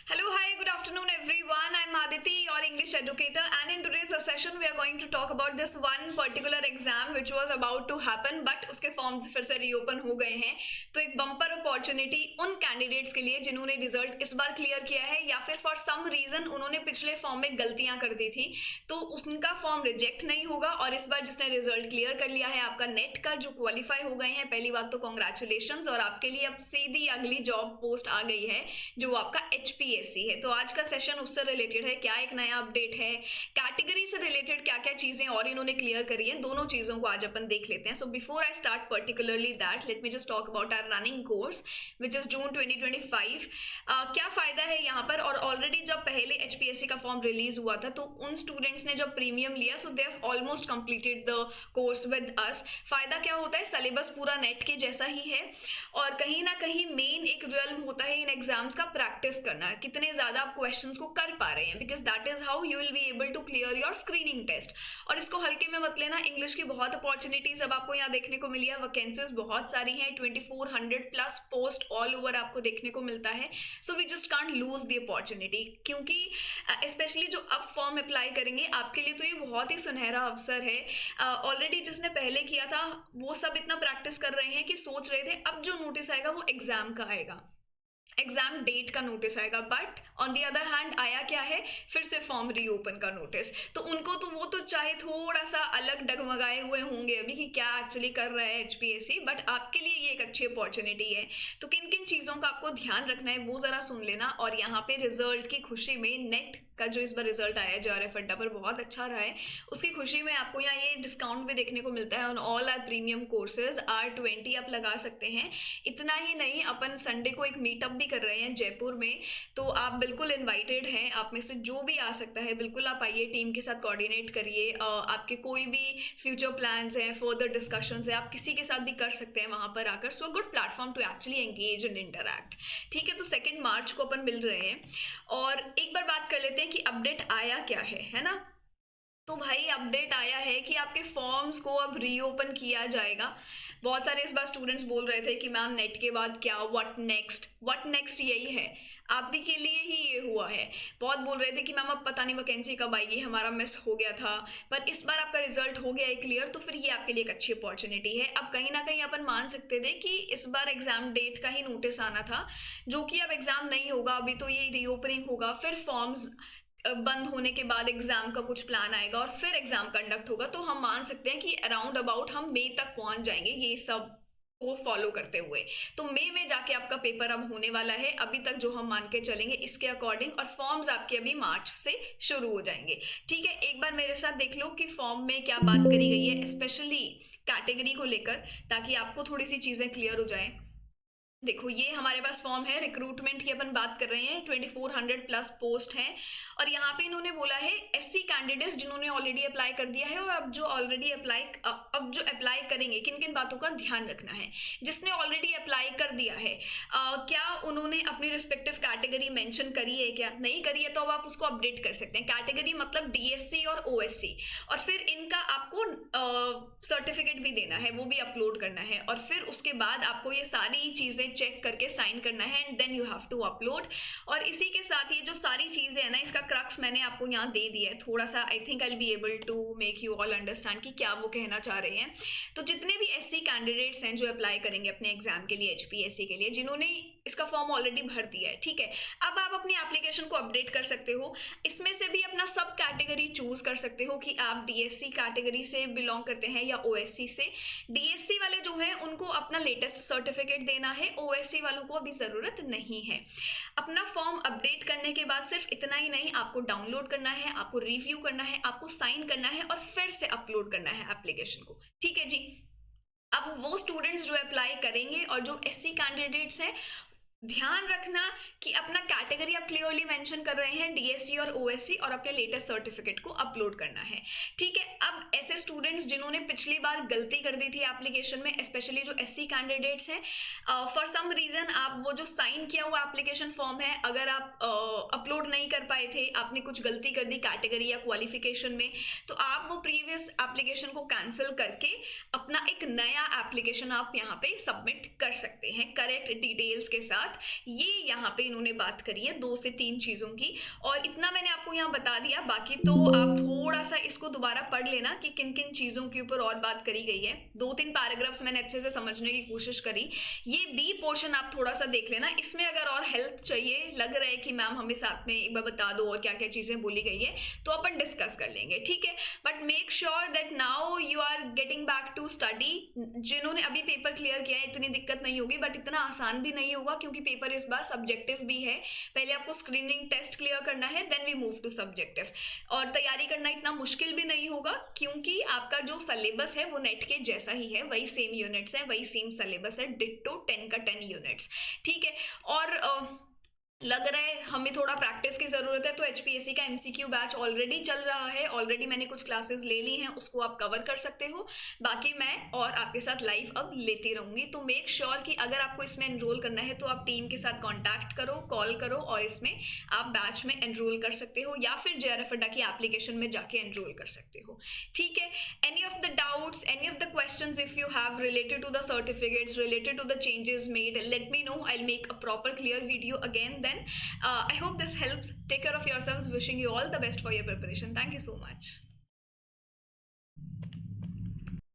Hello, hi, good afternoon everyone. I'm Aditi, your English educator, and in today's session we are going to talk about this one particular exam which was about to happen but उसके forms फिर से reopen हो गए हैं। तो एक bumper opportunity उन candidates के लिए जिन्होंने रिजल्ट इस बार क्लियर किया है या फिर फॉर सम रीजन उन्होंने पिछले फॉर्म में गलतियां कर दी थी, तो उनका फॉर्म रिजेक्ट नहीं होगा। और इस बार जिसने रिजल्ट क्लियर कर लिया है आपका नेट का, जो क्वालिफाई हो गए हैं, पहली बात तो कॉन्ग्रेचुलेशन, और आपके लिए अब सीधी अगली जॉब पोस्ट आ गई है जो आपका HPSC है। तो आज का सेशन उससे रिलेटेड है, क्या एक नया अपडेट है, कैटेगरी से रिलेटेड क्या क्या चीजें और इन्होंने क्लियर करी है, दोनों चीजों को आज अपन देख लेते हैं। So before I start particularly that, let me just talk about our running course which is June 2025। क्या फायदा है यहाँ पर, और ऑलरेडी जब पहले HPSC का फॉर्म रिलीज हुआ था तो उन स्टूडेंट्स ने जब प्रीमियम लिया so they have almost completed the course with us. फायदा क्या होता है, सिलेबस पूरा नेट के जैसा ही है, और कहीं ना कहीं मेन एक रियल्म होता है इन एग्जाम्स का प्रैक्टिस करना, कितने ज्यादा आप क्वेश्चंस को कर पा रहे हैं, because that is how you will be able to clear your screening test. और इसको हल्के में मत लेना, इंग्लिश की बहुत अपॉर्चुनिटीज अब आपको यहाँ देखने को मिली है, वैकेंसीज बहुत सारी हैं, 2400 प्लस पोस्ट ऑल ओवर आपको देखने को मिलता है। So we just can't lose the opportunity, क्योंकि स्पेशली जो अब फॉर्म अप्लाई करेंगे आपके लिए तो ये बहुत ही सुनहरा अवसर है। ऑलरेडी जिसने पहले किया था वो सब इतना प्रैक्टिस कर रहे हैं कि सोच रहे थे अब जो नोटिस आएगा वो एग्जाम का आएगा, एग्जाम डेट का नोटिस आएगा। But on the other hand आया क्या है, फिर से फॉर्म रीओपन का नोटिस। तो उनको तो वो तो चाहे थोड़ा सा अलग डगमगाए हुए होंगे अभी कि क्या एक्चुअली कर रहा है HPSC, बट आपके लिए ये एक अच्छी अपॉर्चुनिटी है। तो किन किन चीज़ों का आपको ध्यान रखना है वो ज़रा सुन लेना। और यहाँ पे रिजल्ट की खुशी में, नेट का जो इस बार रिजल्ट आया JRF अड्डा पर बहुत अच्छा रहा है, उसकी खुशी में आपको यहाँ ये डिस्काउंट भी देखने को मिलता है on all our premium courses. R20 आप लगा सकते हैं। इतना ही नहीं, अपन संडे को एक मीटअप भी कर रहे हैं जयपुर में, तो आप बिल्कुल इनवाइटेड हैं। आप में से जो भी आ सकता है बिल्कुल आप आइए, टीम के साथ कोऑर्डिनेट करिए। आपके कोई भी फ्यूचर प्लान्स हैं, फर्दर डिस्कशंस है, आप किसी के साथ भी कर सकते हैं वहां पर आकर। So good platform to actually engage and interact. ठीक है, तो 2 मार्च को अपन मिल रहे हैं, और एक बार बात कर लेते हैं कि अपडेट आया क्या है ना। तो भाई अपडेट आया है कि आपके फॉर्म्स को अब रीओपन किया जाएगा। बहुत सारे इस बार स्टूडेंट्स बोल रहे थे कि मैम नेट के बाद क्या, व्हाट नेक्स्ट यही है, आप भी के लिए ही ये हुआ है। बहुत बोल रहे थे कि मैम अब पता नहीं वैकेंसी कब आएगी, हमारा मिस हो गया था। पर इस बार आपका रिजल्ट हो गया है क्लियर, तो फिर ये आपके लिए एक अच्छी अपॉर्चुनिटी है। अब कहीं ना कहीं अपन मान सकते थे कि इस बार एग्जाम डेट का ही नोटिस आना था, जो कि अब एग्जाम नहीं होगा, अभी तो ये रीओपनिंग होगा, फिर फॉर्म्स बंद होने के बाद एग्जाम का कुछ प्लान आएगा और फिर एग्जाम कंडक्ट होगा। तो हम मान सकते हैं कि अराउंड अबाउट हम मई तक पहुंच जाएंगे ये सब को फॉलो करते हुए। तो मई में जाके आपका पेपर अब होने वाला है, अभी तक जो हम मान के चलेंगे इसके अकॉर्डिंग, और फॉर्म्स आपके अभी मार्च से शुरू हो जाएंगे। ठीक है, एक बार मेरे साथ देख लो कि फॉर्म में क्या बात करी गई है, स्पेशली कैटेगरी को लेकर, ताकि आपको थोड़ी सी चीजें क्लियर हो जाए। देखो ये हमारे पास फॉर्म है, रिक्रूटमेंट की अपन बात कर रहे हैं, 2400 प्लस पोस्ट हैं, और यहाँ पे इन्होंने बोला है SC कैंडिडेट्स जिन्होंने ऑलरेडी अप्लाई कर दिया है, और अब जो अप्लाई करेंगे, किन किन बातों का ध्यान रखना है। जिसने ऑलरेडी अप्लाई कर दिया है, क्या उन्होंने अपनी रिस्पेक्टिव कैटेगरी मेंशन करी है, क्या नहीं करी है, तो अब आप उसको अपडेट कर सकते हैं। कैटेगरी मतलब DSC और OSC, और फिर इनका आपको सर्टिफिकेट भी देना है, वो भी अपलोड करना है, और फिर उसके बाद आपको ये सारी चीजें चेक करके साइन करना है, and then you have to upload. और इसी के साथ ये जो सारी चीजें है ना, इसका क्रक्स मैंने आपको यहाँ दे दिया है थोड़ा सा। I think I will be able to make you all understand कि क्या वो कहना चाह रहे हैं। तो जितने भी SC कैंडिडेट्स हैं जो अप्लाई करेंगे अपने एग्जाम के लिए, HPSC के लिए, जिन्होंने इसका फॉर्म ऑलरेडी भर दिया है, ठीक है, अब आप अपनी एप्लीकेशन को अपडेट कर सकते हो। इसमें से भी अपना सब कैटेगरी चूज कर सकते हो कि आप DSC कैटेगरी से बिलोंग करते हैं या OSC से। DSC वाले जो हैं उनको अपना लेटेस्ट सर्टिफिकेट देना है, OSC वालों को अभी जरूरत नहीं है। अपना फॉर्म अपडेट करने के बाद सिर्फ इतना ही नहीं, आपको डाउनलोड करना है, आपको रिव्यू करना है, आपको साइन करना है, और फिर से अपलोड करना है एप्लीकेशन को। ठीक है जी। अब वो स्टूडेंट्स जो अप्लाई करेंगे और जो SC कैंडिडेट्स हैं, ध्यान रखना कि अपना कैटेगरी आप क्लियरली मेंशन कर रहे हैं, DSC और OSC, और अपने लेटेस्ट सर्टिफिकेट को अपलोड करना है। ठीक है, अब ऐसे स्टूडेंट्स जिन्होंने पिछली बार गलती कर दी थी एप्लीकेशन में, स्पेशली जो SC कैंडिडेट्स हैं, फॉर सम रीजन आप वो जो साइन किया हुआ एप्लीकेशन फॉर्म है, अगर आप अपलोड नहीं कर पाए थे, आपने कुछ गलती कर दी कैटेगरी या क्वालिफिकेशन में, तो आप वो प्रीवियस एप्लीकेशन को कैंसिल करके अपना एक नया एप्लीकेशन आप यहाँ पे सबमिट कर सकते हैं करेक्ट डिटेल्स के साथ। ये यहाँ पे उन्होंने बात करी है, 2 से 3 चीज़ों की, और इतना मैंने आपको यहाँ बता दिया। बाकी तो आप थोड़ा सा इसको दोबारा पढ़ लेना कि किन किन चीज़ों के ऊपर और बात करी गई है। 2-3 पैराग्राफ्स मैंने अच्छे से समझने की कोशिश करी। ये बी पोर्शन आप थोड़ा सा देख लेना, इसमें अगर और हेल्प चाहिए, लग रहा है कि मैम हमें साथ में एक बार बता दो और क्या क्या चीज़ें बोली गई है, तो अपन डिस्कस कर लेंगे, ठीक है। But make sure that now you are getting back to study. जिन्होंने अभी पेपर क्लियर किया है इतनी दिक्कत नहीं होगी, बट इतना आसान भी नहीं होगा क्योंकि पेपर इस बार सब्जेक्टिव भी है। पहले आपको स्क्रीनिंग टेस्ट क्लियर करना है, then we move to subjective. और तैयारी करना इतना मुश्किल भी नहीं होगा क्योंकि आपका जो सिलेबस है वो नेट के जैसा ही है, वही सेम यूनिट्स है, वही सेम सिलेबस है, डिट्टो 10 का 10 यूनिट्स, ठीक है। और लग रहा है हमें थोड़ा प्रैक्टिस की ज़रूरत है, तो एचपीएससी का एमसीक्यू बैच ऑलरेडी चल रहा है, ऑलरेडी मैंने कुछ क्लासेस ले ली हैं, उसको आप कवर कर सकते हो। बाकी मैं और आपके साथ लाइव अब लेती रहूँगी, तो मेक श्योर कि अगर आपको इसमें एनरोल करना है तो आप टीम के साथ कॉन्टैक्ट करो, कॉल करो, और इसमें आप बैच में एनरोल कर सकते हो या फिर जेआरएफ अड्डा की एप्लीकेशन में जाके एनरोल कर सकते हो, ठीक है। Any of the doubts, any of the questions if you have related to the certificates, related to the changes made, let me know. I'll make a proper clear video again then. I hope this helps. Take care of yourselves. Wishing you all the best for your preparation. Thank you so much.